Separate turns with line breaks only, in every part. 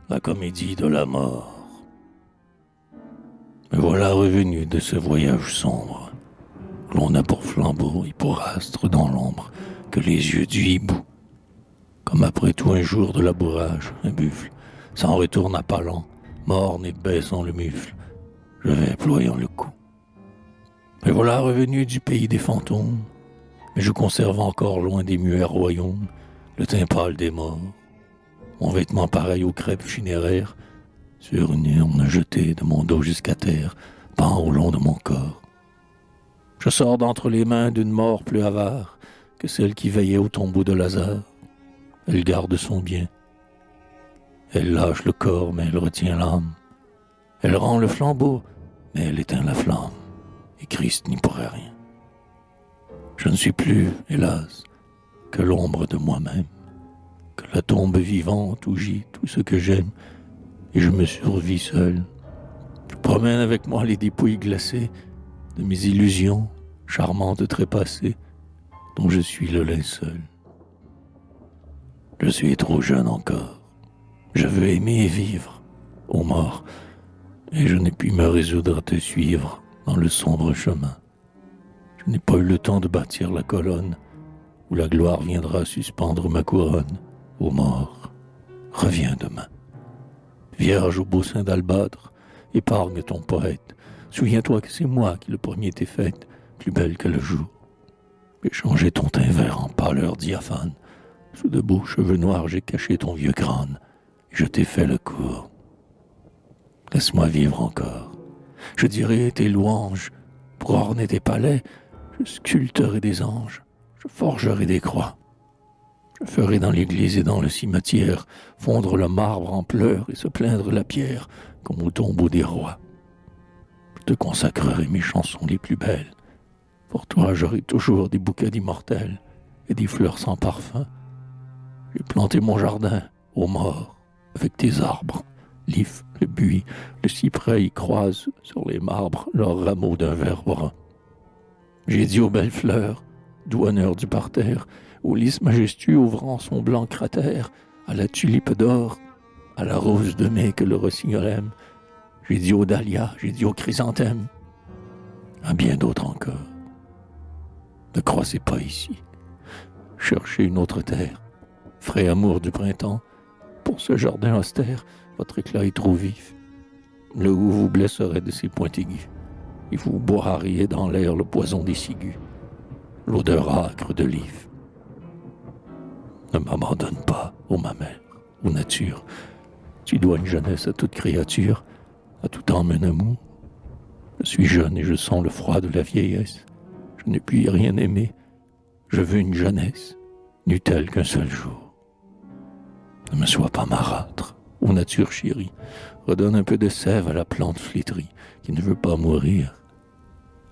la comédie de la mort. Me voilà revenu de ce voyage sombre, que l'on a pour flambeau et pour astre dans l'ombre que les yeux du hibou. Comme après tout un jour de labourage, un buffle s'en retourne à pas lents, morne et baissant le mufle, je vais ployant le cou. Me voilà revenu du pays des fantômes, mais je conserve encore loin des muets royaumes le teint pâle des morts, mon vêtement pareil aux crêpes funéraires, sur une urne jetée de mon dos jusqu'à terre, pend au long de mon corps. Je sors d'entre les mains d'une mort plus avare que celle qui veillait au tombeau de Lazare. Elle garde son bien. Elle lâche le corps, mais elle retient l'âme. Elle rend le flambeau, mais elle éteint la flamme. Et Christ n'y pourrait rien. Je ne suis plus, hélas, que l'ombre de moi-même, que la tombe vivante où gît tout ce que j'aime, et je me survis seul. Je promène avec moi les dépouilles glacées de mes illusions, charmantes trépassées, dont je suis le linceul. Je suis trop jeune encore. Je veux aimer et vivre, ô mort, et je n'ai pu me résoudre à te suivre dans le sombre chemin. Je n'ai pas eu le temps de bâtir la colonne où la gloire viendra suspendre ma couronne. Ô mort, reviens demain. Vierge au beau sein d'albâtre, épargne ton poète. Souviens-toi que c'est moi qui le premier t'ai faite, plus belle que le jour. J'ai changé ton teint vert en pâleur diaphane. Sous de beaux cheveux noirs, j'ai caché ton vieux crâne, et je t'ai fait le cours. Laisse-moi vivre encore. Je dirai tes louanges. Pour orner tes palais, je sculpterai des anges. Je forgerai des croix. Je ferai dans l'église et dans le cimetière fondre le marbre en pleurs et se plaindre la pierre comme au tombeau des rois. Je te consacrerai mes chansons les plus belles. Pour toi, j'aurai toujours des bouquets d'immortels et des fleurs sans parfum. J'ai planté mon jardin, ô mort, avec tes arbres. L'if, le buis, le cyprès y croisent sur les marbres leurs rameaux d'un vert brun. J'ai dit aux belles fleurs, douanières du parterre, au lys majestueux ouvrant son blanc cratère, à la tulipe d'or, à la rose de mai que le rossignol aime. J'ai dit aux dahlias, j'ai dit aux chrysanthèmes, à bien d'autres encore. Ne croissez pas ici. Cherchez une autre terre. Frais amour du printemps, pour ce jardin austère, votre éclat est trop vif. Le goût vous blesserait de ses points aigus, et vous boiriez dans l'air le poison des ciguës, l'odeur âcre de l'if. Ne m'abandonne pas, ô ma mère, ô nature. Tu dois une jeunesse à toute créature, à tout âme un amour. Je suis jeune et je sens le froid de la vieillesse. Je n'ai pu y rien aimer. Je veux une jeunesse, n'eût-elle qu'un seul jour. Ne me sois pas marâtre, ô nature chérie. Redonne un peu de sève à la plante flétrie qui ne veut pas mourir.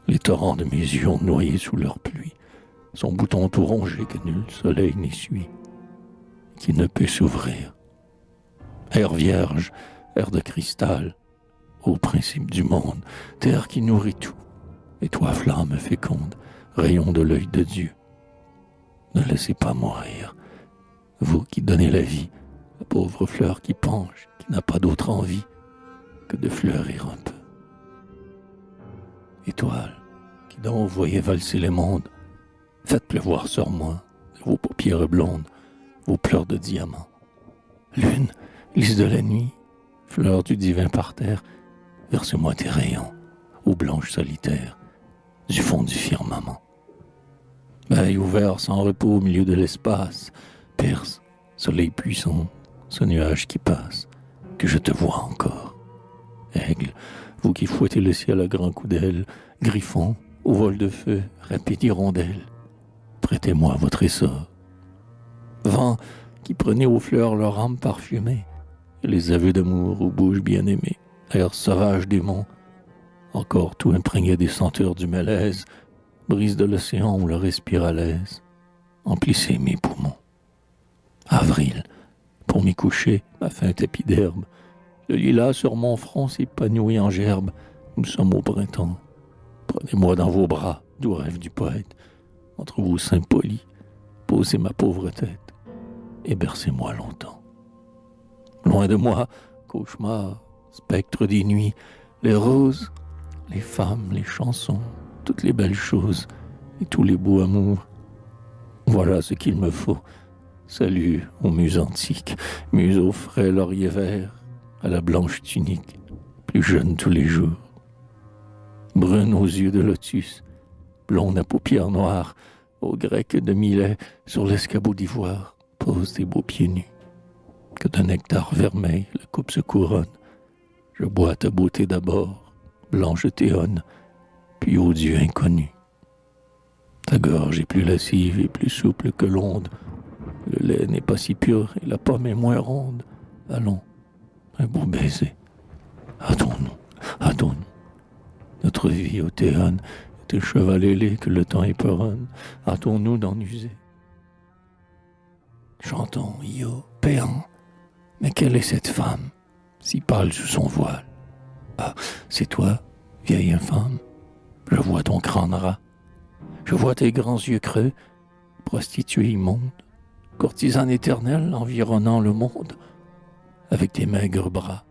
Les torrents de mes yeux ont noyé sous leur pluie son bouton tout rongé que nul soleil n'essuie, qui ne peut s'ouvrir. Air vierge, air de cristal, ô principe du monde, terre qui nourrit tout, et toi flamme féconde, rayon de l'œil de Dieu. Ne laissez pas mourir, vous qui donnez la vie, la pauvre fleur qui penche, qui n'a pas d'autre envie que de fleurir un peu. Étoile, qui donc voyez valser les mondes, faites pleuvoir sur moi de vos paupières blondes, vos pleurs de diamants. Lune, lys de la nuit, fleur du divin parterre, verse-moi tes rayons, ô blanche solitaire, du fond du firmament. Œil ouvert sans repos au milieu de l'espace, perce, soleil puissant, ce nuage qui passe, que je te vois encore. Aigle, vous qui fouettez le ciel à grands coups d'aile, griffon, au vol de feu, rapide hirondelle, prêtez-moi votre essor. Vent, qui prenez aux fleurs leur âme parfumée, et les aveux d'amour aux bouches bien-aimées, air sauvage des monts, encore tout imprégné des senteurs du malaise, brise de l'océan où le respire à l'aise, emplissez mes poumons. Avril, pour m'y coucher, ma fin tapis d'herbe, le lilas sur mon front s'épanouit en gerbe, nous sommes au printemps. Prenez-moi dans vos bras, doux rêve du poète, entre vos seins polis, posez ma pauvre tête, et bercez-moi longtemps. Loin de moi, cauchemar, spectre des nuits, les roses, les femmes, les chansons, toutes les belles choses et tous les beaux amours. Voilà ce qu'il me faut. Salut aux muses antiques, muses au frais laurier vert, à la blanche tunique, plus jeune tous les jours. Brune aux yeux de lotus, blonde à paupières noires, au grec de Milet, sur l'escabeau d'ivoire, pose tes beaux pieds nus. Que de nectar vermeil la coupe se couronne. Je bois ta beauté d'abord, blanche théone, puis ô Dieu inconnu. Ta gorge est plus lascive et plus souple que l'onde. Le lait n'est pas si pur et la pomme est moins ronde. Allons, un beau baiser. Hâtons-nous, hâtons-nous. Notre vie au théâne est un cheval ailé que le temps éperonne. Hâtons-nous d'en user. Chantons, Io, péant. Mais quelle est cette femme, si pâle sous son voile? Ah, c'est toi, vieille infâme. Je vois ton crâne ras. Je vois tes grands yeux creux, prostituée immonde, courtisane éternelle environnant le monde, avec tes maigres bras,